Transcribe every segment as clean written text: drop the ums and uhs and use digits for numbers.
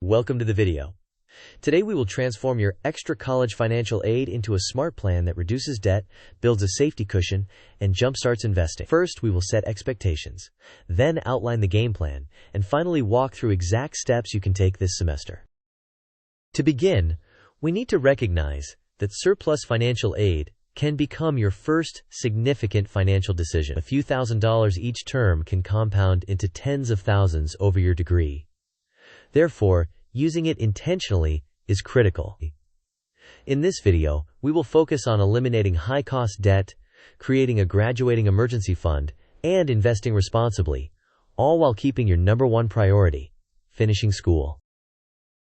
Welcome to the video. Today we will transform your extra college financial aid into a smart plan that reduces debt, builds a safety cushion, and jumpstarts investing. First, we will set expectations, then outline the game plan, and finally walk through exact steps you can take this semester. To begin, we need to recognize that surplus financial aid can become your first significant financial decision. A few $1,000s each term can compound into tens of thousands over your degree. Therefore, using it intentionally is critical. In this video, we will focus on eliminating high-cost debt, creating a graduating emergency fund, and investing responsibly, all while keeping your number one priority, finishing school.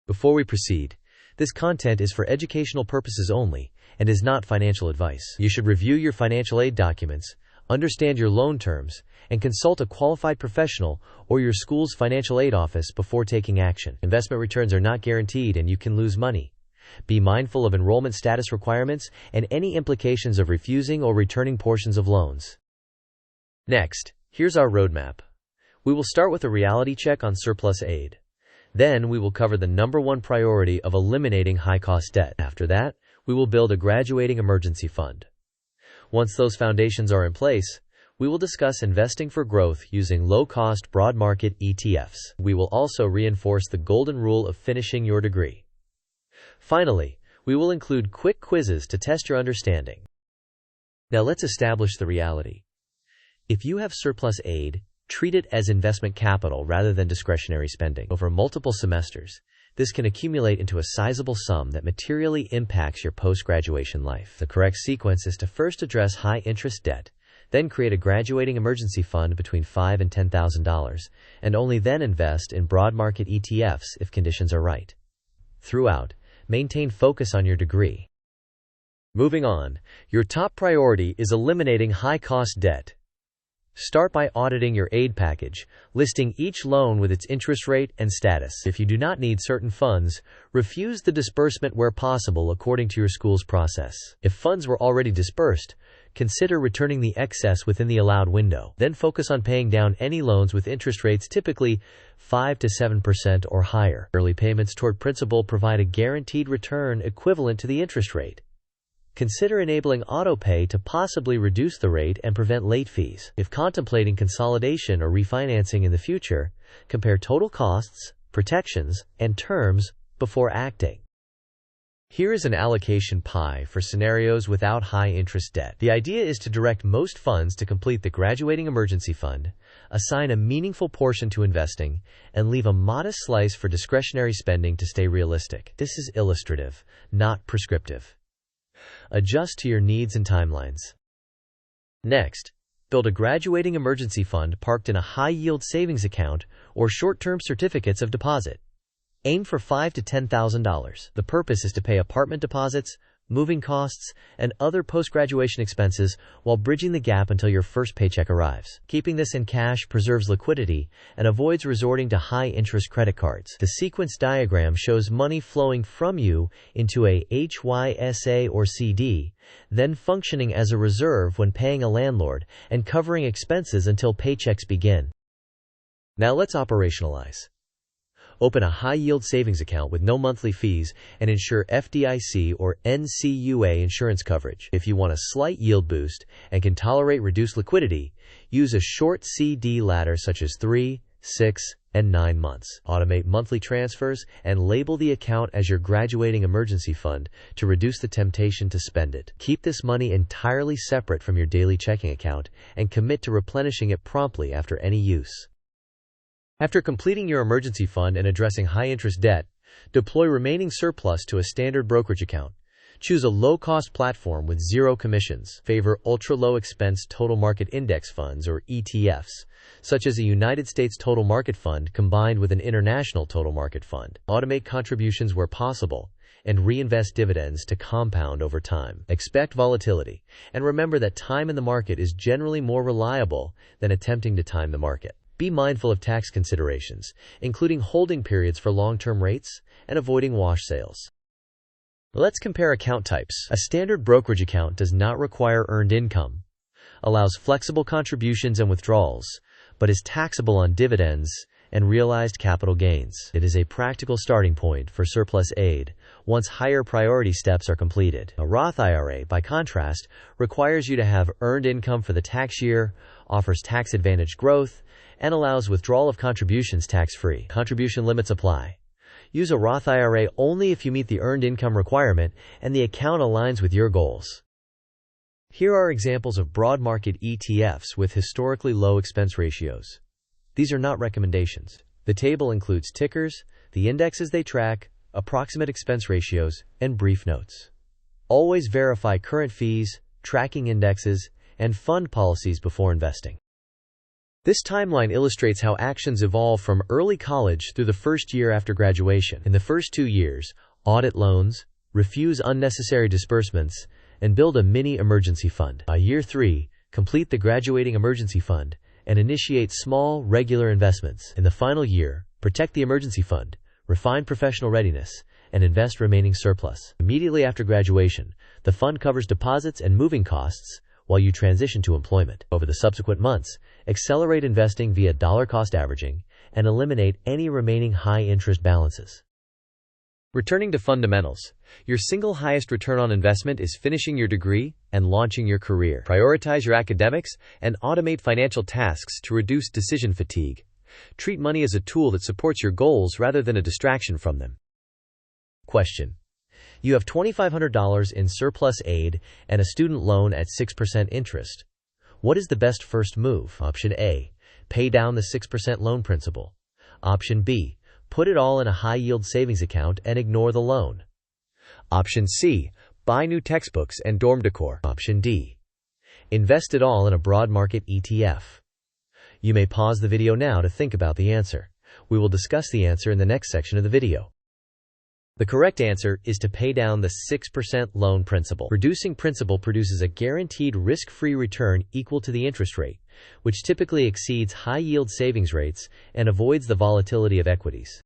Before we proceed, this content is for educational purposes only and is not financial advice. You should review your financial aid documents, understand your loan terms, and consult a qualified professional or your school's financial aid office before taking action. Investment returns are not guaranteed and you can lose money. Be mindful of enrollment status requirements and any implications of refusing or returning portions of loans. Next, here's our roadmap. We will start with a reality check on surplus aid. Then we will cover the number one priority of eliminating high-cost debt. After that, we will build a graduating emergency fund. Once those foundations are in place, we will discuss investing for growth using low-cost broad market ETFs. We will also reinforce the golden rule of finishing your degree. Finally, we will include quick quizzes to test your understanding. Now let's establish the reality. If you have surplus aid, treat it as investment capital rather than discretionary spending. Over multiple semesters, this can accumulate into a sizable sum that materially impacts your post-graduation life. The correct sequence is to first address high-interest debt, then create a graduating emergency fund between $5,000 and $10,000, and only then invest in broad market ETFs if conditions are right. Throughout, maintain focus on your degree. Moving on, your top priority is eliminating high-cost debt. Start by auditing your aid package, listing each loan with its interest rate and status. If you do not need certain funds, refuse the disbursement where possible according to your school's process. If funds were already disbursed, consider returning the excess within the allowed window. Then focus on paying down any loans with interest rates typically 5 to 7% or higher. Early payments toward principal provide a guaranteed return equivalent to the interest rate. Consider enabling autopay to possibly reduce the rate and prevent late fees. If contemplating consolidation or refinancing in the future, compare total costs, protections, and terms before acting. Here is an allocation pie for scenarios without high-interest debt. The idea is to direct most funds to complete the graduating emergency fund, assign a meaningful portion to investing, and leave a modest slice for discretionary spending to stay realistic. This is illustrative, not prescriptive. Adjust to your needs and timelines. Next, build a graduating emergency fund parked in a high-yield savings account or short-term certificates of deposit. Aim for $5,000 to $10,000. The purpose is to pay apartment deposits, moving costs, and other post-graduation expenses while bridging the gap until your first paycheck arrives. Keeping this in cash preserves liquidity and avoids resorting to high-interest credit cards. The sequence diagram shows money flowing from you into a HYSA or CD, then functioning as a reserve when paying a landlord and covering expenses until paychecks begin. Now let's operationalize. Open a high-yield savings account with no monthly fees and ensure FDIC or NCUA insurance coverage. If you want a slight yield boost and can tolerate reduced liquidity, use a short CD ladder such as 3, 6, and 9 months. Automate monthly transfers and label the account as your graduating emergency fund to reduce the temptation to spend it. Keep this money entirely separate from your daily checking account and commit to replenishing it promptly after any use. After completing your emergency fund and addressing high-interest debt, deploy remaining surplus to a standard brokerage account. Choose a low-cost platform with zero commissions. Favor ultra-low-expense total market index funds or ETFs, such as a United States total market fund combined with an international total market fund. Automate contributions where possible and reinvest dividends to compound over time. Expect volatility, and remember that time in the market is generally more reliable than attempting to time the market. Be mindful of tax considerations, including holding periods for long-term rates and avoiding wash sales. Let's compare account types. A standard brokerage account does not require earned income, allows flexible contributions and withdrawals, but is taxable on dividends and realized capital gains. It is a practical starting point for surplus aid once higher priority steps are completed. A Roth IRA, by contrast, requires you to have earned income for the tax year, offers tax-advantaged growth, and allows withdrawal of contributions tax-free. Contribution limits apply. Use a Roth IRA only if you meet the earned income requirement and the account aligns with your goals. Here are examples of broad market ETFs with historically low expense ratios. These are not recommendations. The table includes tickers, the indexes they track, approximate expense ratios, and brief notes. Always verify current fees, tracking indexes, and fund policies before investing. This timeline illustrates how actions evolve from early college through the first year after graduation. In the first 2 years, audit loans, refuse unnecessary disbursements, and build a mini emergency fund. By year 3, complete the graduating emergency fund and initiate small, regular investments. In the final year, protect the emergency fund, refine professional readiness, and invest remaining surplus. Immediately after graduation, the fund covers deposits and moving costs while you transition to employment. Over the subsequent months, accelerate investing via dollar-cost averaging and eliminate any remaining high-interest balances. Returning to fundamentals, your single highest return on investment is finishing your degree and launching your career. Prioritize your academics and automate financial tasks to reduce decision fatigue. Treat money as a tool that supports your goals rather than a distraction from them. Question: you have $2,500 in surplus aid and a student loan at 6% interest. What is the best first move? Option A, pay down the 6% loan principal. Option B, put it all in a high-yield savings account and ignore the loan. Option C, buy new textbooks and dorm decor. Option D, invest it all in a broad market ETF. You may pause the video now to think about the answer. We will discuss the answer in the next section of the video. The correct answer is to pay down the 6% loan principal. Reducing principal produces a guaranteed risk-free return equal to the interest rate, which typically exceeds high-yield savings rates and avoids the volatility of equities.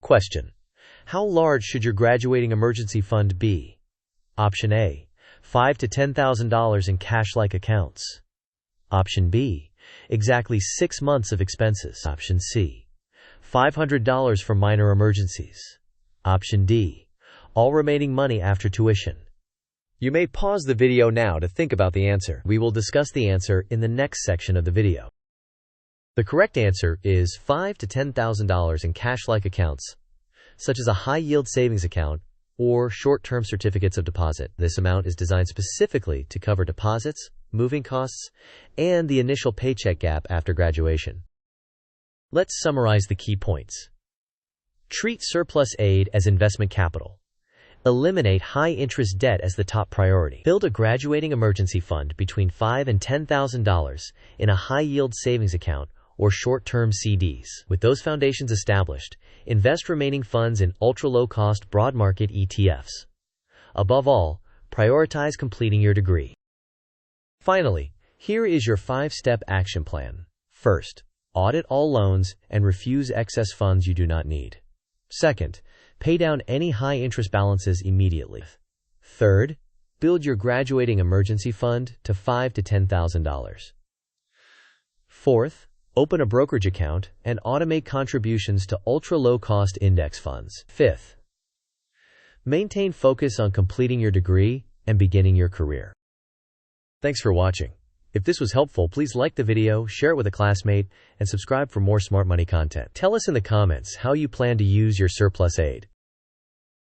Question: how large should your graduating emergency fund be? Option A, $5,000 to $10,000 in cash-like accounts. Option B, exactly 6 months of expenses. Option C, $500 for minor emergencies. Option D, all remaining money after tuition. You may pause the video now to think about the answer. We will discuss the answer in the next section of the video. The correct answer is $5,000 to $10,000 in cash-like accounts, such as a high-yield savings account or short-term certificates of deposit. This amount is designed specifically to cover deposits, moving costs, and the initial paycheck gap after graduation. Let's summarize the key points. Treat surplus aid as investment capital. Eliminate high-interest debt as the top priority. Build a graduating emergency fund between $5,000 and $10,000 in a high-yield savings account or short-term CDs. With those foundations established, invest remaining funds in ultra-low-cost broad market ETFs. Above all, prioritize completing your degree. Finally, here is your 5-step action plan. First, audit all loans and refuse excess funds you do not need. Second, pay down any high-interest balances immediately. Third, build your graduating emergency fund to $5,000 to $10,000. Fourth, open a brokerage account and automate contributions to ultra-low-cost index funds. Fifth, maintain focus on completing your degree and beginning your career. Thanks for watching. If this was helpful, please like the video, share it with a classmate, and subscribe for more smart money content. Tell us in the comments how you plan to use your surplus aid.